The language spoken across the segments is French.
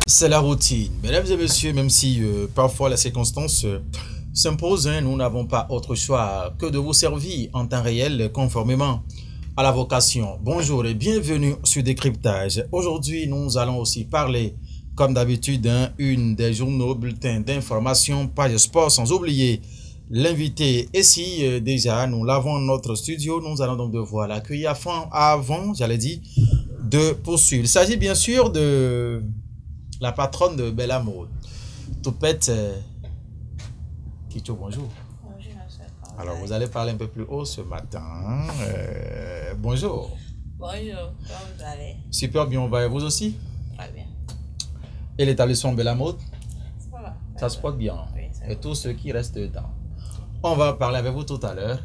C'est la routine. Mesdames et messieurs, même si parfois les circonstances s'imposent, nous n'avons pas autre choix que de vous servir en temps réel conformément à la vocation. Bonjour et bienvenue sur Décryptage. Aujourd'hui, nous allons aussi parler, comme d'habitude, une des journaux bulletins d'information, page sport, sans oublier l'invité. Et si déjà nous l'avons dans notre studio, nous allons donc devoir l'accueillir avant, j'allais dire, de poursuivre. Il s'agit bien sûr de la patronne de Bella Mode, Toupette Kicho, bonjour. Bonjour, monsieur. Alors, vous allez parler un peu plus haut ce matin. Bonjour. Bonjour, comment vous allez? Super bien, on va et vous aussi? Très bien. Et l'établissement Bella Mode? Ça se porte bien. Oui, Et tous ceux qui restent dedans. On va parler avec vous tout à l'heure.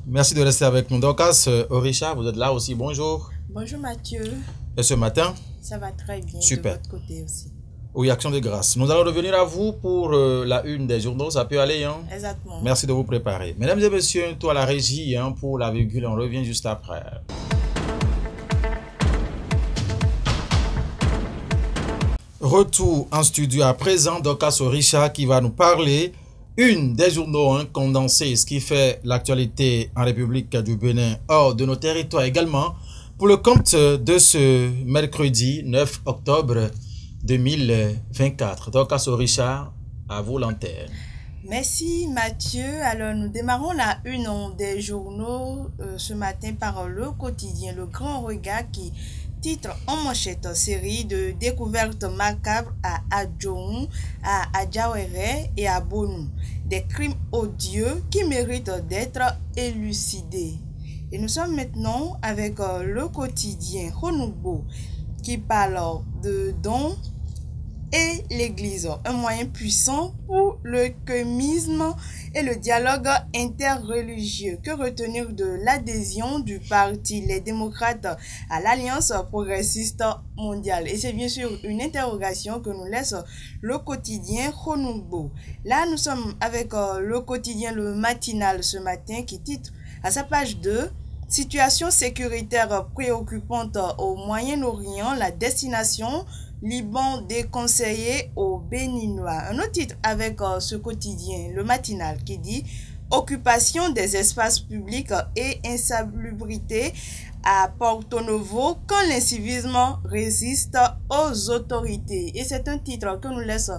Merci de rester avec nous. Dorcas Orisha, vous êtes là aussi. Bonjour. Bonjour Mathieu. Et ce matin? Ça va très bien. Super. De votre côté aussi. Oui, action de grâce. Nous allons revenir à vous pour la une des journaux. Ça peut aller, hein? Exactement. Merci de vous préparer. Mesdames et messieurs, toi la régie pour la virgule, on revient juste après. Retour en studio à présent, Dorcas Orisha qui va nous parler une des journaux condensés, ce qui fait l'actualité en République du Bénin, hors de nos territoires également, pour le compte de ce mercredi 9 octobre 2024. Dorcas Orisha, à vous l'antenne. Merci Mathieu. Alors nous démarrons la une des journaux ce matin par le quotidien Le Grand Regard qui titre en manchette série de découvertes macabres à Adjoun, à Adjawere et à Bonou. Des crimes odieux qui méritent d'être élucidés. Et nous sommes maintenant avec le quotidien Honoubo qui parle de dons et l'Église, un moyen puissant pour le communisme et le dialogue interreligieux. Que retenir de l'adhésion du parti Les Démocrates à l'Alliance progressiste mondiale? Et c'est bien sûr une interrogation que nous laisse le quotidien Honoubo. Là, nous sommes avec le quotidien Le Matinal ce matin qui titre à sa page 2 « Situation sécuritaire préoccupante au Moyen-Orient, la destination Liban déconseillé aux Béninois ». Un autre titre avec ce quotidien, Le Matinal, qui dit « Occupation des espaces publics et insalubrité à Porto Novo quand l'incivisme résiste aux autorités ». Et c'est un titre que nous laisse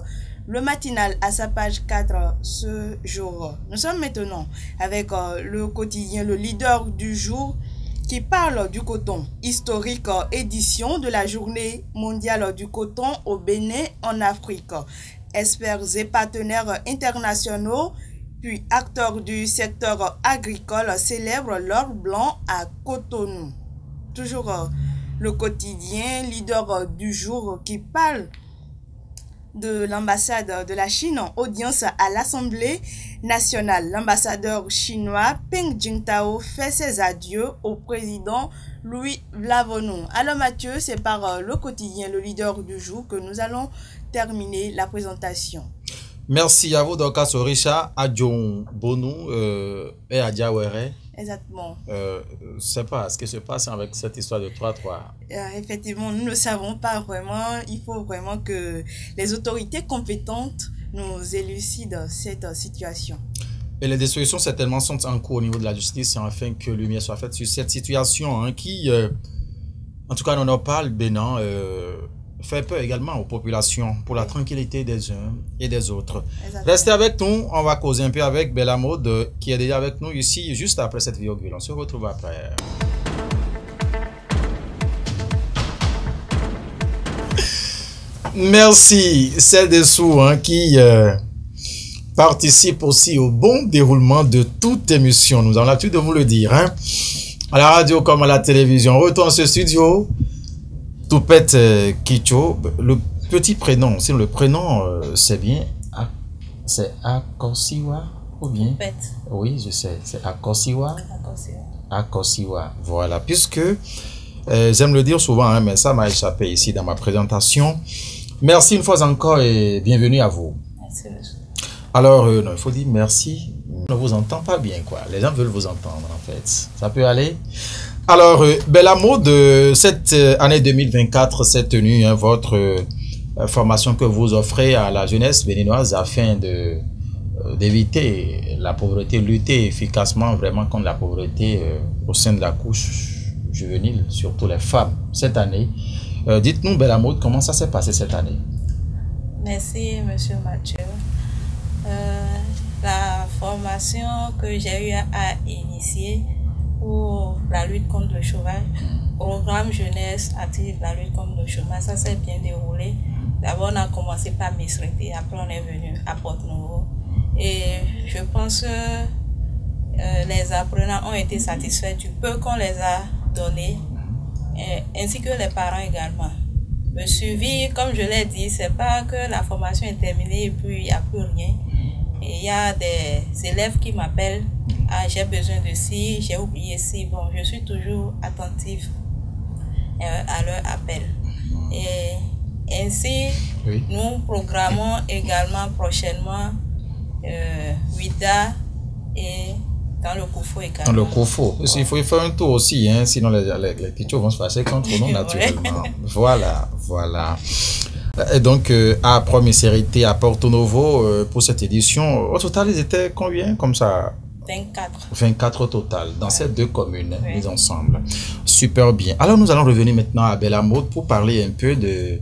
Le Matinal à sa page 4 ce jour. Nous sommes maintenant avec le quotidien Le Leader du jour qui parle du coton. Historique édition de la journée mondiale du coton au Bénin en Afrique. Experts et partenaires internationaux puis acteurs du secteur agricole célèbrent l'or blanc à Cotonou. Toujours le quotidien Leader du jour qui parle de l'ambassade de la Chine en audience à l'Assemblée nationale. L'ambassadeur chinois Peng Jingtao fait ses adieux au président Louis Vlavonou. Alors Mathieu, c'est par le quotidien Le Leader du jour que nous allons terminer la présentation. Merci à vous, Dorcas Orisha, à John Bonou et à Diawere. Exactement. Je ne sais pas ce qui se passe avec cette histoire de 3-3. Effectivement, nous ne savons pas vraiment. Il faut vraiment que les autorités compétentes nous élucident cette situation. Et les destructions certainement sont en cours au niveau de la justice afin que lumière soit faite sur cette situation qui, en tout cas, on en parle, Bénin, fait peur également aux populations pour la tranquillité des uns et des autres. Exactement. Restez avec nous, on va causer un peu avec Bella Mode qui est déjà avec nous ici juste après cette virgule. On se retrouve après. Merci celles dessous qui participent aussi au bon déroulement de toute émission. Nous avons l'habitude de vous le dire. À la radio comme à la télévision. Retour en ce studio. Toupette Kicho, le petit prénom, sinon le prénom, c'est bien, c'est Akosiwa ou bien? Toupette. Oui, je sais, c'est Akosiwa. Akosiwa, voilà, puisque j'aime le dire souvent, mais ça m'a échappé ici dans ma présentation. Merci une fois encore et bienvenue à vous. Merci. Alors, non, il faut dire merci, on ne vous entend pas bien, quoi. Les gens veulent vous entendre, en fait. Ça peut aller? Alors, Bella Mode, cette année 2024 s'est tenue votre formation que vous offrez à la jeunesse béninoise afin d'éviter la pauvreté, lutter efficacement vraiment contre la pauvreté au sein de la couche juvénile, surtout les femmes, cette année. Dites-nous, Bella Maud, comment ça s'est passé cette année? Merci, Monsieur Mathieu. La formation que j'ai eu à initier pour la lutte contre le chômage, programme jeunesse active la lutte contre le chômage, ça s'est bien déroulé. D'abord, on a commencé par Mesrité, après on est venu à Porto-Novo. Et je pense que les apprenants ont été satisfaits du peu qu'on les a donné, ainsi que les parents également. Le suivi, comme je l'ai dit, c'est pas que la formation est terminée et puis il n'y a plus rien. Et il y a des élèves qui m'appellent, ah, j'ai besoin de ci, j'ai oublié ci. Bon, je suis toujours attentive à leur appel. Et ainsi, oui, nous programmons également prochainement WIDA et dans le COFO également. Dans le COFO. Ouais. Il faut faire un tour aussi, hein, sinon les teachers vont se fâcher contre nous naturellement. Voilà, voilà. Et donc, à Première Série à Porto-Novo, pour cette édition, au total, ils étaient combien comme ça? 24. 24 au total, dans ces deux communes mises ensemble. Super bien. Alors, nous allons revenir maintenant à Bella Maud pour parler un peu de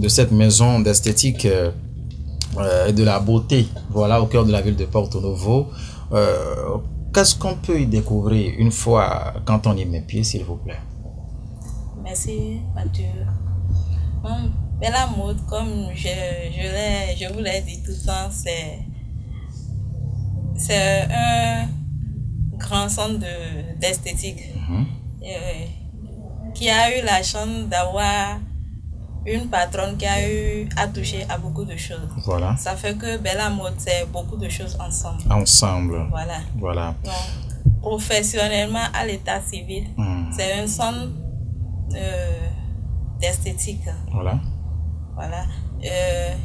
cette maison d'esthétique et de la beauté, voilà, au cœur de la ville de Porto-Novo. Qu'est-ce qu'on peut y découvrir une fois quand on y met pied, s'il vous plaît? Merci, Mathieu. Bella Maud, comme je vous l'ai dit tout le temps, c'est un grand centre d'esthétique qui a eu la chance d'avoir une patronne qui a eu à toucher à beaucoup de choses. Voilà. Ça fait que Bella Maud, c'est beaucoup de choses ensemble. Ensemble. Voilà. Voilà. Donc, professionnellement, à l'état civil, c'est un centre d'esthétique. Voilà. Voilà.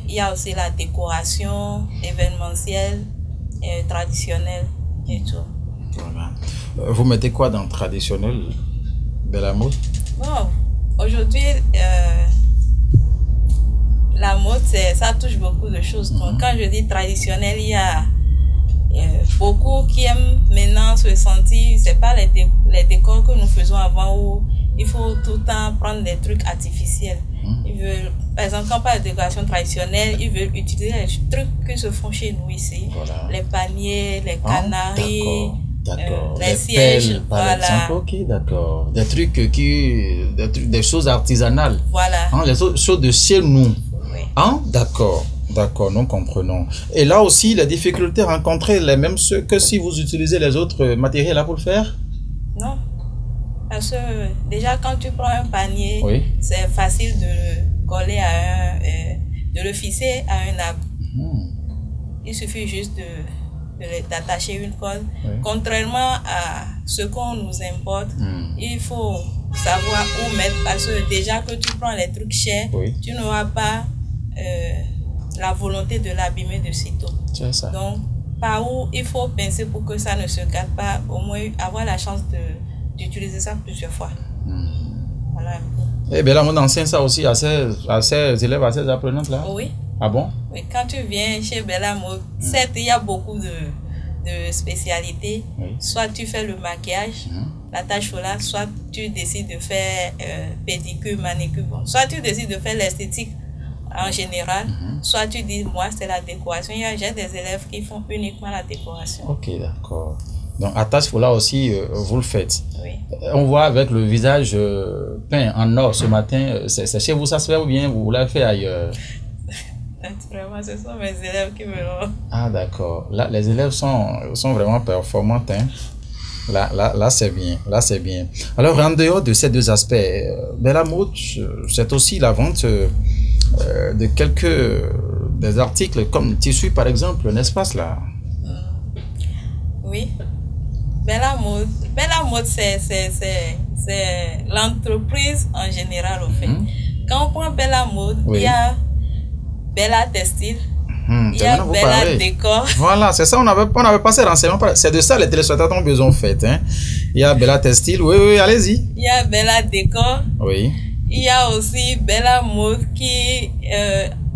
Il y a aussi la décoration événementielle, traditionnelle et tout. Voilà. Vous mettez quoi dans le traditionnel, Bella Maud? Bon, aujourd'hui, la mode, ça touche beaucoup de choses. Donc, quand je dis traditionnel, il y a beaucoup qui aiment maintenant se sentir, c'est pas les décors que nous faisons avant où il faut tout le temps prendre des trucs artificiels. Ils veulent, par exemple, quand on parle de décoration traditionnelle, ils veulent utiliser les trucs qui se font chez nous ici. Voilà. Les paniers, les canaries, les sièges, pelles, par exemple. Ok, d'accord. Des trucs des choses artisanales. Voilà. Hein, les choses de chez nous. Oui. Hein? D'accord. D'accord, nous comprenons. Et là aussi, les difficultés rencontrées, les mêmes que si vous utilisez les autres matériels là pour le faire? Non. Parce que déjà, quand tu prends un panier, c'est facile de le coller de le fisser à un arbre. Il suffit juste d'attacher une colle. Contrairement à ce qu'on nous importe, il faut savoir où mettre. Parce que déjà que tu prends les trucs chers, tu n'auras pas la volonté de l'abîmer de sitôt. C'est ça. Donc, par où il faut penser pour que ça ne se gâte pas, au moins avoir la chance d'utiliser ça plusieurs fois. Voilà. Eh bien là, on enseigne ça aussi à ces élèves, à ces apprenantes là? Oui. Ah bon? Oui, quand tu viens chez Bella Maud, certes, il y a beaucoup de spécialités. Soit tu fais le maquillage, la tâche là, soit tu décides de faire pédicure, manicure, bon. Soit tu décides de faire l'esthétique en général, soit tu dis, moi, c'est la décoration. J'ai des élèves qui font uniquement la décoration. Ok, d'accord. Donc, à Tasfola aussi, vous le faites. Oui. On voit avec le visage peint en or ce matin. C'est chez vous, ça se fait ou bien vous l'avez fait ailleurs? Naturellement, ce sont mes élèves qui me l'ont. Ah, d'accord. Là, les élèves sont vraiment performants. Hein. Là, c'est bien. Là, c'est bien. Alors, en dehors de ces deux aspects, Bella Maud, c'est aussi la vente de des articles comme tissu, par exemple, n'est-ce pas cela? Oui. Bella Maud, c'est l'entreprise en général, au fait. Quand on prend Bella Maud, il y a Bella Textile, il y a Bella Décor. Voilà, c'est ça, on avait passé renseignement. C'est de ça les téléspectateurs ont besoin, en fait. Hein. Il y a Bella Textile, oui, allez-y. Il y a Bella Décor. Oui. il y a aussi Bella Mode qui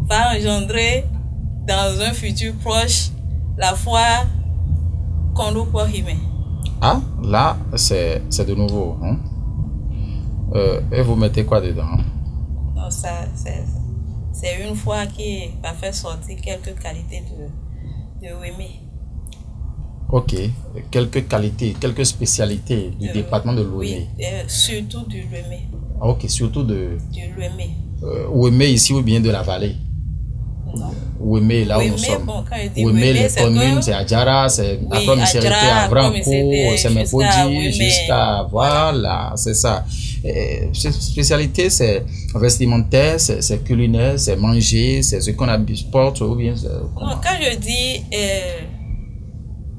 va engendrer dans un futur proche la foire Kondo Kwahime. Ah, là, c'est de nouveau. Hein? Et vous mettez quoi dedans? Non, ça, c'est une foire qui va faire sortir quelques qualités de Weme. Ok, quelques qualités, quelques spécialités du département de l'Ouémé. Oui, surtout du Weme. Ok, surtout du Weme. Ouémé ici ou bien de la vallée? Non. Ouémé, là où nous sommes. Bon, quand je dis Ouémé, les c'est communes, que... c'est Adjara, c'est Oui, Akrom Miserete, Adjara, Avranco, Akrom c'est Mepodi, Miserete, jusqu'à... Voilà, c'est ça. Cette spécialité, c'est vestimentaire, c'est culinaire, c'est manger, c'est ce qu'on apporte ou bien... Non, quand je dis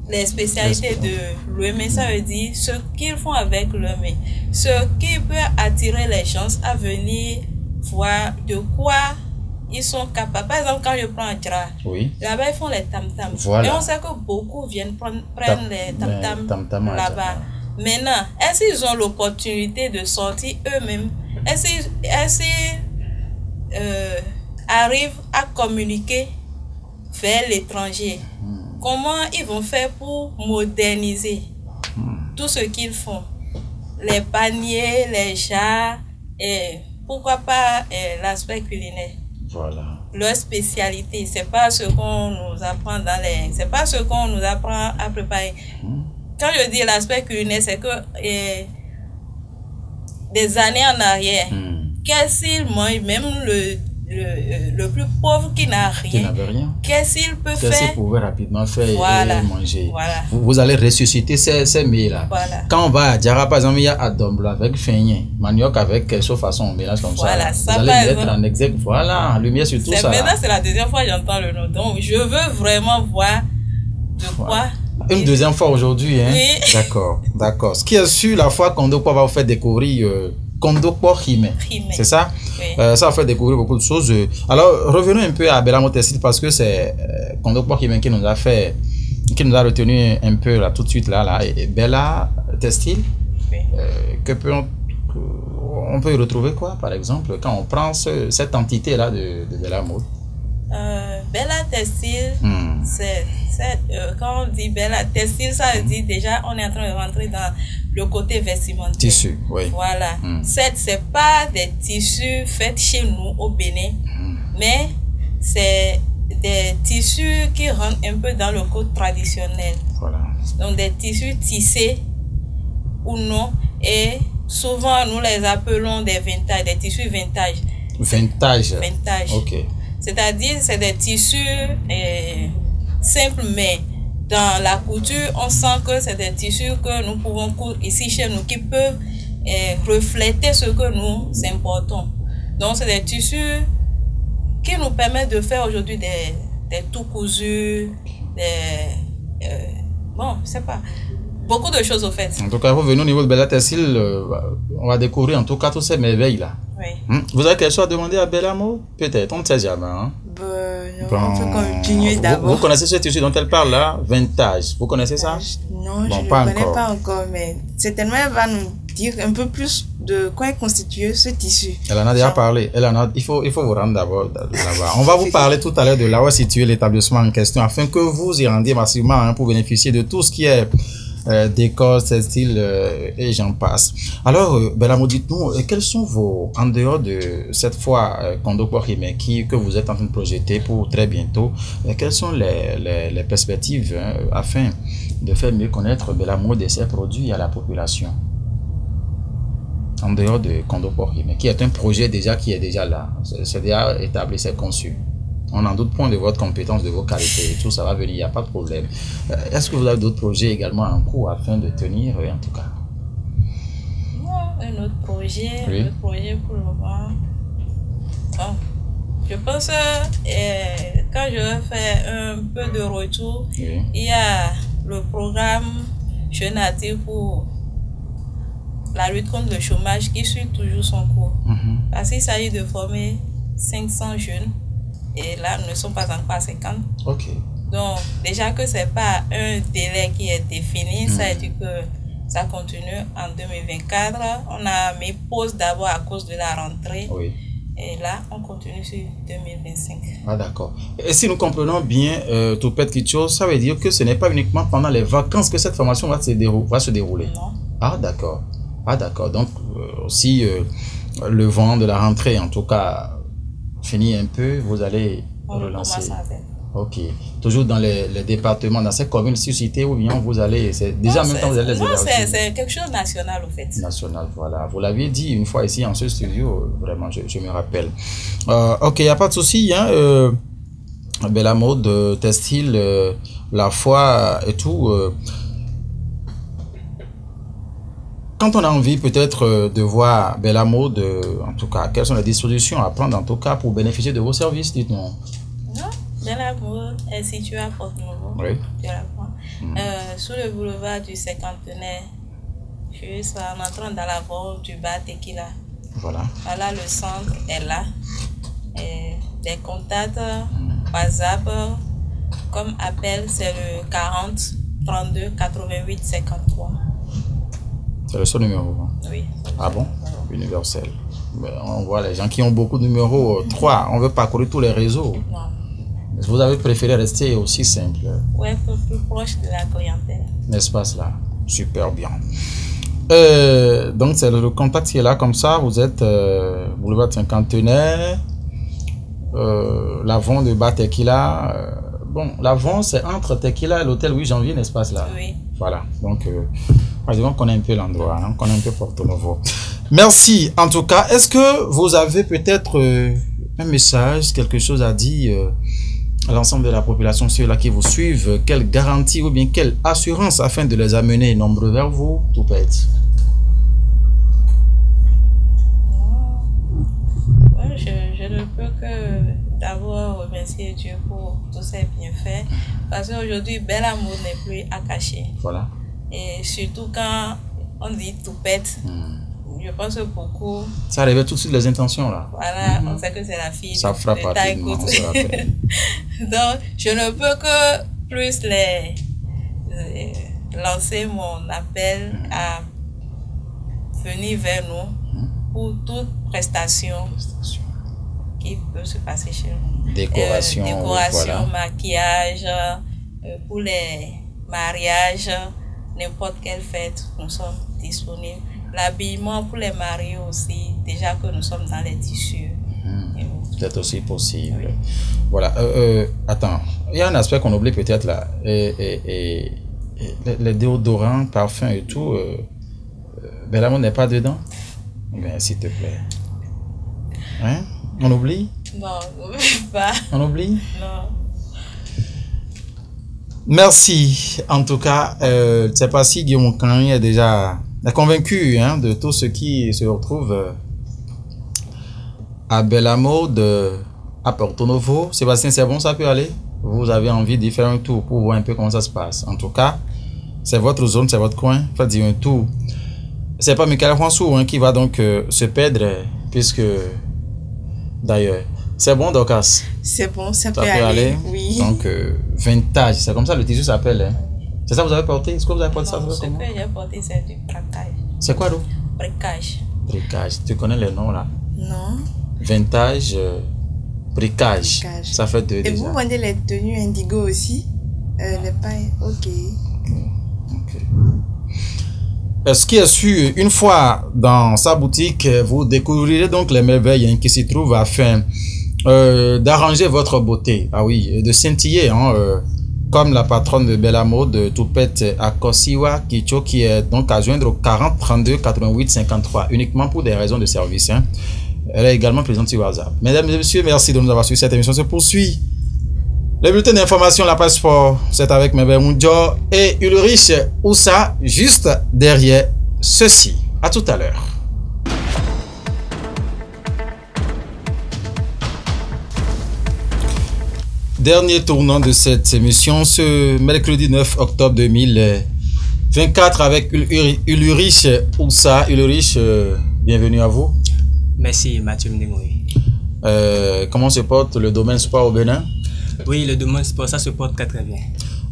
les spécialités de l'Ouémé, ça veut dire ce qu'ils font avec l'Ouémé. Ce qui peut attirer les gens à venir voir de quoi ils sont capables. Par exemple, quand je prends Adjara, oui. Là-bas, ils font les tam-tams. Voilà. Et on sait que beaucoup viennent prendre les tam-tams là-bas. Tam Maintenant, est-ce qu'ils ont l'opportunité de sortir eux-mêmes? Est-ce qu'ils arrivent à communiquer vers l'étranger? Comment ils vont faire pour moderniser tout ce qu'ils font? Les paniers, les chats, et pourquoi pas l'aspect culinaire? Voilà. Leur spécialité, c'est pas ce qu'on nous apprend c'est pas ce qu'on nous apprend à préparer. Quand je dis l'aspect culinaire, c'est que des années en arrière, qu'est-ce qu'il mange, même le plus pauvre qui n'a rien, qu'est-ce qu'il peut faire? Qu'est-ce qu'il pouvait rapidement faire voilà. et manger? Voilà. Vous allez ressusciter ces mets-là. Voilà. Quand on va à Djara, par exemple, il y a Adomblo avec Feignet, manioc avec quelque façon, on mélange comme voilà, ça. Vous allez mettre en exergue, voilà, en lumière sur tout ça. Maintenant, c'est la deuxième fois que j'entends le nom. Donc, je veux vraiment voir de quoi... Une deuxième fois aujourd'hui, hein? Oui. D'accord, d'accord. Ce qui est sûr, la fois Kondo Kwa va vous faire découvrir Kondo Kwahime. C'est ça? Oui. Ça va faire découvrir beaucoup de choses. Alors, revenons un peu à Bella Mode Textile parce que c'est Kondo Kwahime qui nous a fait, qui nous a retenu un peu là, tout de suite là. Et Bella Textile, Oui. on peut y retrouver quoi, par exemple, quand on prend cette entité-là de Bella Mode? Bella Textile, quand on dit Bella Textile, ça veut dire déjà on est en train de rentrer dans le côté vestimentaire. Tissu, oui. Voilà. C'est pas des tissus faits chez nous au Bénin, mais c'est des tissus qui rentrent un peu dans le code traditionnel. Voilà. Donc des tissus tissés ou non, et souvent nous les appelons des vintage, des tissus vintage. Vintage. Vintage. Ok. C'est-à-dire, c'est des tissus simples, mais dans la couture, on sent que c'est des tissus que nous pouvons coudre ici chez nous, qui peuvent refléter ce que nous importons. Donc, c'est des tissus qui nous permettent de faire aujourd'hui des tout cousus, bon, je sais pas, beaucoup de choses au fait. En tout cas, revenons au niveau de Bella Textile, on va découvrir en tout cas toutes ces merveilles là. Oui. Vous avez quelque chose à demander à Bella Mode? Peut-être, on ne sait jamais. Hein? Non, on peut continuer d'abord. Vous connaissez ce tissu dont elle parle là? Vintage. Vous connaissez ça? Non, je ne le connais pas encore, mais certainement elle va nous dire un peu plus de quoi est constitué ce tissu. Elle en a déjà parlé. Il faut vous rendre d'abord là-bas. On va vous parler tout à l'heure de là où est situé l'établissement en question afin que vous y rendiez massivement hein, pour bénéficier de tout ce qui est décor, textile et j'en passe. Alors, Bella Mode, dites-nous, quels sont vos, en dehors de cette fois Kondo Kwahime que vous êtes en train de projeter pour très bientôt, quelles sont les perspectives hein, afin de faire mieux connaître Bella Mode et ses produits à la population? En dehors de Kondo Kwahime, qui est un projet déjà qui est déjà là, c'est déjà établi, c'est conçu. On n'en doute point de votre compétence, de vos qualités et tout, ça va venir, il n'y a pas de problème. Est-ce que vous avez d'autres projets également en cours afin de tenir, en tout cas? Un autre projet, oui. Un autre projet pour le moment. Bon, je pense que quand je vais faire un peu de retour, oui. Il y a le programme Jeunes Actifs pour la lutte contre le chômage qui suit toujours son cours. Parce qu'il s'agit de former 500 jeunes. Et là, nous ne sommes pas encore à 50. Ok. Donc, déjà que ce n'est pas un délai qui est défini, ça veut dire que Ça continue en 2024. On a mis pause d'abord à cause de la rentrée. Oui. Et là, on continue sur 2025. Ah, d'accord. Et si nous comprenons bien, Toupette Kitcho, ça veut dire que ce n'est pas uniquement pendant les vacances que cette formation va se dérouler. Non. Ah, d'accord. Ah, d'accord. Donc, si le vent de la rentrée, en tout cas, finit un peu, vous allez relancer. Ok. Toujours dans les départements, dans ces communes suscitées, ou bien vous allez... Déjà, en même temps, vous allez les élargir. C'est quelque chose de national, au fait. National, voilà. Vous l'aviez dit une fois ici, en ce studio, vraiment, je me rappelle. Ok, il n'y a pas de souci. Hein, la mode, textile, la foi et tout... Quand on a envie peut-être de voir Bella Mode, en tout cas, quelles sont les dispositions à prendre en tout cas pour bénéficier de vos services, dites-nous. Non, Bella Mode est située à Porto-Novo. Oui. Sous le boulevard du Cinquantenaire, juste en entrant dans la voie du bar Tequila. Voilà. Voilà, le centre est là. Et des contacts, WhatsApp, comme appel, c'est le 40 32 88 53. C'est le seul numéro. Hein? Oui. Ah bon? Universel. Mais on voit les gens qui ont beaucoup de numéros. 3, on veut parcourir tous les réseaux. Non. Vous avez préféré rester aussi simple. Oui, plus proche de la clientèle. N'est-ce pas cela? Super bien. Donc c'est le contact qui est là comme ça. Vous êtes boulevard Cinquantenaire, l'avant de Bar Tequila. Bon, l'avant c'est entre Tequila et l'hôtel 8 janvier, n'est-ce pas cela? Oui. Voilà. Donc on connaît un peu l'endroit, hein? On connaît un peu Porto-Novo. Merci. En tout cas, est-ce que vous avez peut-être un message, quelque chose à dire à l'ensemble de la population, ceux-là qui vous suivent, quelle garantie ou bien quelle assurance afin de les amener nombreux vers vous, Toupette? Je ne peux que d'abord remercier Dieu pour tous ses bienfaits, parce qu'aujourd'hui, Bella Mode n'est plus à cacher. Voilà. Et surtout quand on dit Toupette, je pense que beaucoup... Ça révèle tout de suite les intentions là. Voilà, on sait que c'est la fille ça frappe de Taïkout. Donc, je ne peux que plus lancer mon appel à venir vers nous pour toute prestation qui peut se passer chez nous. Décoration, voilà. Maquillage, pour les mariages, n'importe quelle fête, nous sommes disponibles. L'habillement pour les mariés aussi, déjà que nous sommes dans les tissus. C'est aussi possible. Oui. Voilà. Attends, il y a un aspect qu'on oublie peut-être là. Les déodorants, parfums et tout, Bella Mode n'est pas dedans? Ben, s'il te plaît. Hein? On oublie? Non, on n'oublie pas. On oublie? Non. Merci. En tout cas, je ne sais pas si Guillaume Kanye est déjà convaincu hein, de tout ce qui se retrouve à Bella Mode, à Porto-Novo. Sébastien, c'est bon, ça peut aller? Vous avez envie d'y faire un tour pour voir un peu comment ça se passe. En tout cas, c'est votre zone, c'est votre coin. Faites-y un tour. C'est pas Michael François hein, qui va donc se perdre, puisque d'ailleurs, c'est bon, Docas? C'est bon, ça peut aller. Oui. Donc, vintage, c'est comme ça le tissu s'appelle. Hein? C'est ça que vous avez porté? Est-ce que vous avez porté ça? Non, ce que j'ai porté, c'est du briquage. C'est quoi, donc? Briquage. Briquage. Tu connais les noms, là? Non. Vintage, briquage. Ça fait deux. Et déjà. vous vendez les tenues indigo aussi? Les pailles. Ok. Ce qui est sûr, une fois dans sa boutique, vous découvrirez donc les merveilles hein, qui s'y trouvent afin d'arranger votre beauté. Ah oui, et de scintiller, hein, comme la patronne de Bella Mode, Toupette Akosiwa Kitcho, qui est donc à joindre au 40 32 88 53, uniquement pour des raisons de service. Hein. Elle est également présente sur WhatsApp. Mesdames et messieurs, merci de nous avoir suivi. Cette émission se poursuit. Le bulletin d'information, la presse sport, c'est avec Mebe Moundio et Ulrich Oussa, juste derrière ceci. À tout à l'heure. Dernier tournant de cette émission, ce mercredi 9 octobre 2024 avec Ulrich Oussa. Ulrich, bienvenue à vous. Merci Mathieu Mdemoui. Comment se porte le domaine sport au Bénin? Oui, le domaine sport, ça se porte très très bien.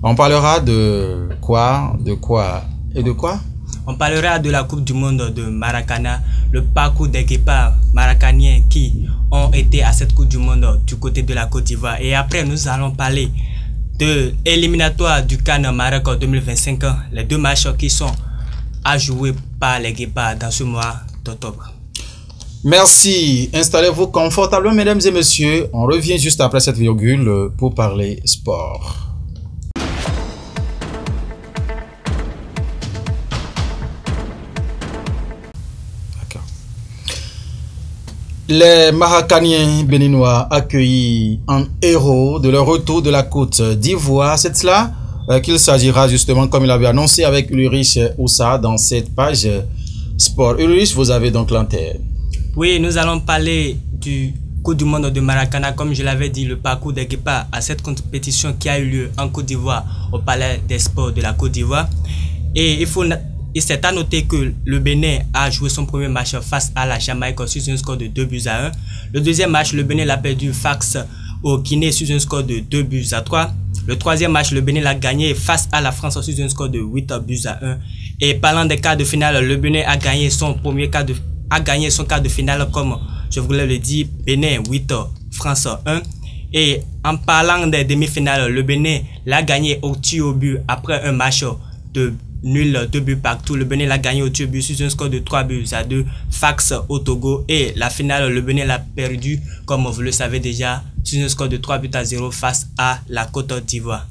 On parlera de quoi et de quoi? On parlera de la Coupe du Monde de Maracana, le parcours des guépards maracaniens qui ont été à cette Coupe du Monde du côté de la Côte d'Ivoire. Et après, nous allons parler de l'éliminatoire du CAN Maroc 2025, les 2 matchs qui sont à jouer par les guépards dans ce mois d'octobre. Merci. Installez-vous confortablement, mesdames et messieurs. On revient juste après cette virgule pour parler sport. Les Maracaniens béninois accueillis en héros de leur retour de la Côte d'Ivoire. C'est cela qu'il s'agira justement, comme il avait annoncé avec Ulrich Oussa dans cette page sport. Ulrich, vous avez donc l'antenne. Oui, nous allons parler du Coupe du Monde de Maracana. Comme je l'avais dit, le parcours des guépards à cette compétition qui a eu lieu en Côte d'Ivoire au Palais des Sports de la Côte d'Ivoire. Et c'est à noter que le Bénin a joué son premier match face à la Jamaïque sur un score de 2-1. Le deuxième match, le Bénin l'a perdu face au Guinée sur un score de 2-3. Le troisième match, le Bénin l'a gagné face à la France sur un score de 8-1. Et parlant des quarts de finale, le Bénin a gagné son quart de finale, comme je voulais le dire, Bénin 8, France 1. Et en parlant des demi-finales, le Bénin l'a gagné au tir au but après un match de nul 2 buts partout. Le Bénin l'a gagné au tir au but sur un score de 3-2 face au Togo. Et la finale, le Bénin l'a perdu, comme vous le savez déjà, sur un score de 3-0 face à la Côte d'Ivoire.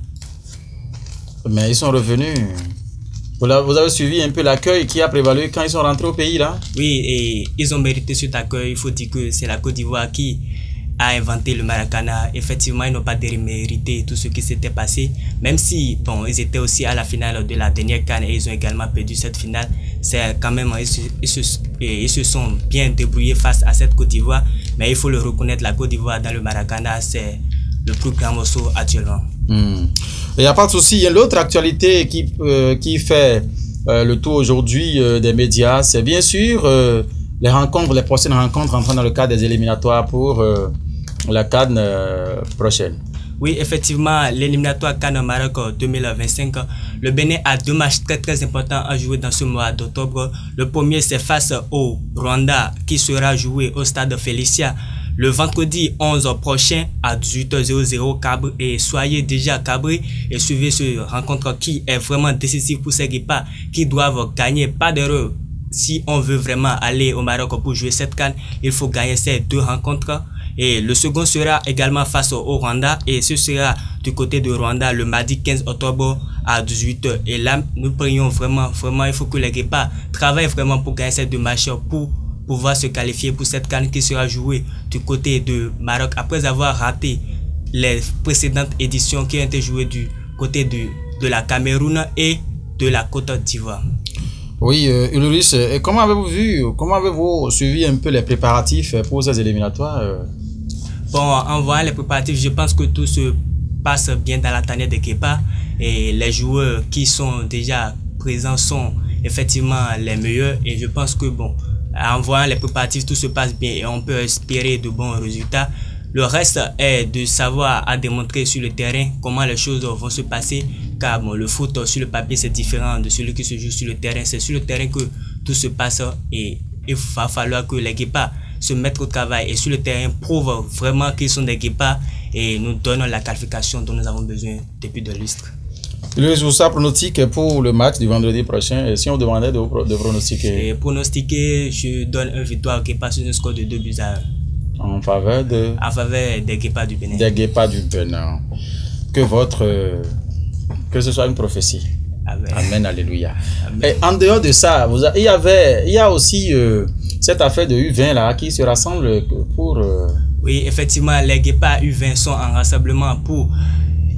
Mais ils sont revenus. Vous avez suivi un peu l'accueil qui a prévalu quand ils sont rentrés au pays là? Oui, et ils ont mérité cet accueil. Il faut dire que c'est la Côte d'Ivoire qui a inventé le Maracana. Effectivement, ils n'ont pas démérité tout ce qui s'était passé. Même si, bon, ils étaient aussi à la finale de la dernière CAN et ils ont également perdu cette finale. C'est quand même, ils se sont bien débrouillés face à cette Côte d'Ivoire. Mais il faut le reconnaître, la Côte d'Ivoire dans le Maracana, c'est le plus grand morceau actuellement. Il n'y a pas de souci. Il y a l'autre actualité qui fait le tour aujourd'hui des médias. C'est bien sûr les prochaines rencontres entrant dans le cadre des éliminatoires pour la CAN prochaine. Oui, effectivement, l'éliminatoire CAN Maroc 2025, le Bénin a 2 matchs très importants à jouer dans ce mois d'octobre. Le premier, c'est face au Rwanda qui sera joué au stade Félicia le vendredi 11 prochain à 18h00 et soyez déjà cabrés et suivez cette rencontre qui est vraiment décisive pour ces guépards qui doivent gagner. Pas d'erreur. Si on veut vraiment aller au Maroc pour jouer cette CAN, il faut gagner ces 2 rencontres. Et le second sera également face au Rwanda et ce sera du côté de Rwanda le mardi 15 octobre à 18h. Et là, nous prions vraiment, il faut que les guépards travaillent vraiment pour gagner ces 2 matchs pour pouvoir se qualifier pour cette CAN qui sera jouée du côté de Maroc après avoir raté les précédentes éditions qui ont été jouées du côté de la Cameroun et de la Côte d'Ivoire. Oui, Ulrich, comment avez-vous suivi un peu les préparatifs pour ces éliminatoires? Bon, en voyant les préparatifs, je pense que tout se passe bien dans la tanière des guépards et les joueurs qui sont déjà présents sont effectivement les meilleurs et je pense que bon, en voyant les préparatifs, tout se passe bien et on peut espérer de bons résultats. Le reste est de savoir à démontrer sur le terrain comment les choses vont se passer car bon, le foot sur le papier c'est différent de celui qui se joue sur le terrain. C'est sur le terrain que tout se passe et il va falloir que les guépards se mettent au travail et sur le terrain prouvent vraiment qu'ils sont des guépards et nous donnent la qualification dont nous avons besoin depuis de lustres. Le Oussa pronostic pour le match du vendredi prochain. Et si on demandait de pronostiquer? Et pronostiquer, je donne une victoire qui passe sur un score de 2-1. En faveur des guépards du Bénin. Des guépards du Bénin. Que ce soit une prophétie. Amen. Amen, alléluia. Amen. Et en dehors de ça, il y a aussi cette affaire de U20 là qui se rassemble pour. Oui, effectivement, les guépards U20 sont en rassemblement pour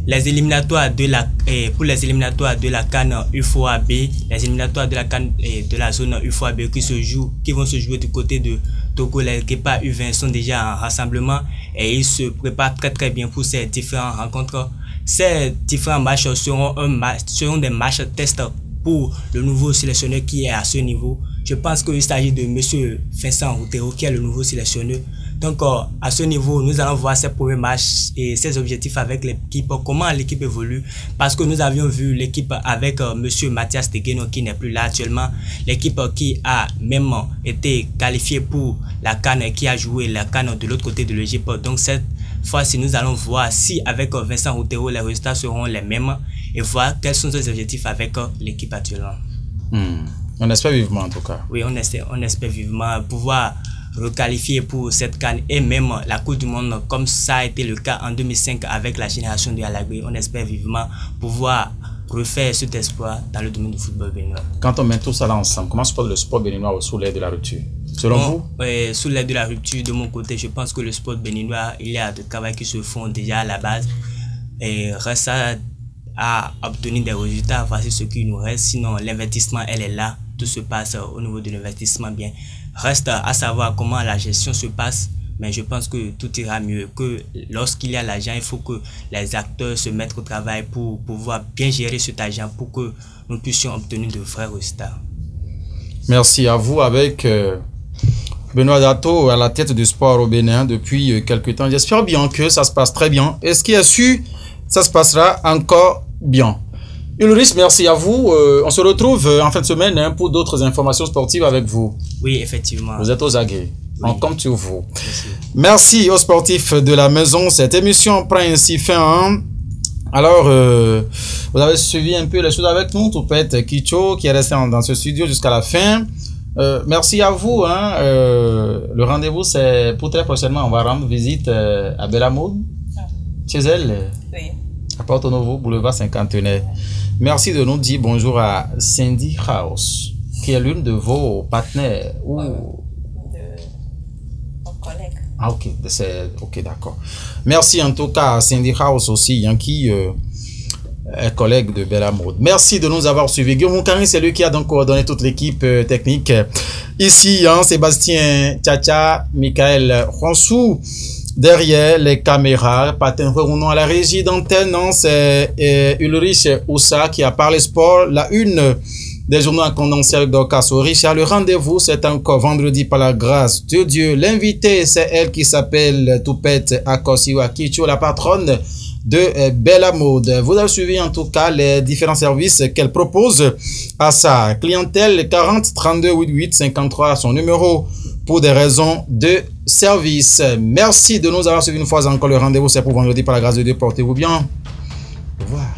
les éliminatoires de la CAN UFOA-B, les éliminatoires de la CAN de la zone UFOA-B qui vont se jouer du côté de Togo. Les guépards U20 sont déjà en rassemblement et ils se préparent très bien pour ces différentes rencontres. Ces différents matchs seront des matchs test pour le nouveau sélectionneur qui est à ce niveau. Je pense qu'il s'agit de M. Vincent Routero qui est le nouveau sélectionneur. Donc, à ce niveau, nous allons voir ces premiers matchs et ces objectifs avec l'équipe, comment l'équipe évolue. Parce que nous avions vu l'équipe avec monsieur Mathias Tegueno qui n'est plus là actuellement. L'équipe qui a même été qualifiée pour la CAN, qui a joué la CAN de l'autre côté de l'Égypte. Donc, cette fois-ci, nous allons voir si avec Vincent Routero, les résultats seront les mêmes et voir quels sont les objectifs avec l'équipe actuellement. On espère vivement en tout cas. Oui, on espère vivement pouvoir requalifier pour cette CAN et même la Coupe du Monde comme ça a été le cas en 2005 avec la génération de Alagbé. On espère vivement pouvoir refaire cet espoir dans le domaine du football béninois. Quand on met tout ça là ensemble, comment se porte le sport béninois sous l'aide de la rupture? Selon vous? Sous l'aide de la rupture, de mon côté, je pense que le sport béninois, il y a des travaux qui se font déjà à la base et reste à obtenir des résultats. Voici ce qui nous reste. Sinon, l'investissement, elle est là. Tout se passe au niveau de l'investissement bien. Reste à savoir comment la gestion se passe, mais je pense que tout ira mieux. Que lorsqu'il y a l'argent, il faut que les acteurs se mettent au travail pour pouvoir bien gérer cet argent pour que nous puissions obtenir de vrais résultats. Merci à vous avec Benoît Dato à la tête du sport au Bénin depuis quelques temps. J'espère bien que ça se passe très bien. Et ce qui est sûr, ça se passera encore bien. Ulrich, merci à vous. On se retrouve en fin de semaine pour d'autres informations sportives avec vous. Oui, effectivement. Vous êtes aux aguets. Oui. On compte sur vous. Merci aux sportifs de la maison. Cette émission prend ainsi fin. Alors, vous avez suivi un peu les choses avec nous. Toupette Kicho qui est resté dans ce studio jusqu'à la fin. Merci à vous. Le rendez-vous, c'est pour très prochainement. On va rendre visite à Bella Mode. Chez elle. Oui. À Porto Novo, boulevard Cinquantenaire. Merci de nous dire bonjour à Cindy House, qui est l'une de vos partenaires ou de mon collègue. Ah ok, d'accord. Merci en tout cas à Cindy House aussi, qui est collègue de Bella Mode. Merci de nous avoir suivis. Guillaume Moukari, c'est lui qui a donc coordonné toute l'équipe technique. Ici, Sébastien Tchacha, Michael Ronsou. Derrière les caméras, Patin Rounon à la régie d'antenne, c'est Ulrich Oussa qui a parlé sport. La une des journaux à condenser avec Dorcas Richard. Le rendez-vous, c'est encore vendredi par la grâce de Dieu. L'invité, c'est elle qui s'appelle Toupette Akosiwa Kicho, la patronne de Bella Mode. Vous avez suivi en tout cas les différents services qu'elle propose à sa clientèle. 40 32 88 53, son numéro pour des raisons de service. Merci de nous avoir suivis une fois encore. Le rendez-vous, c'est pour vendredi par la grâce de Dieu. Portez-vous bien. Au revoir.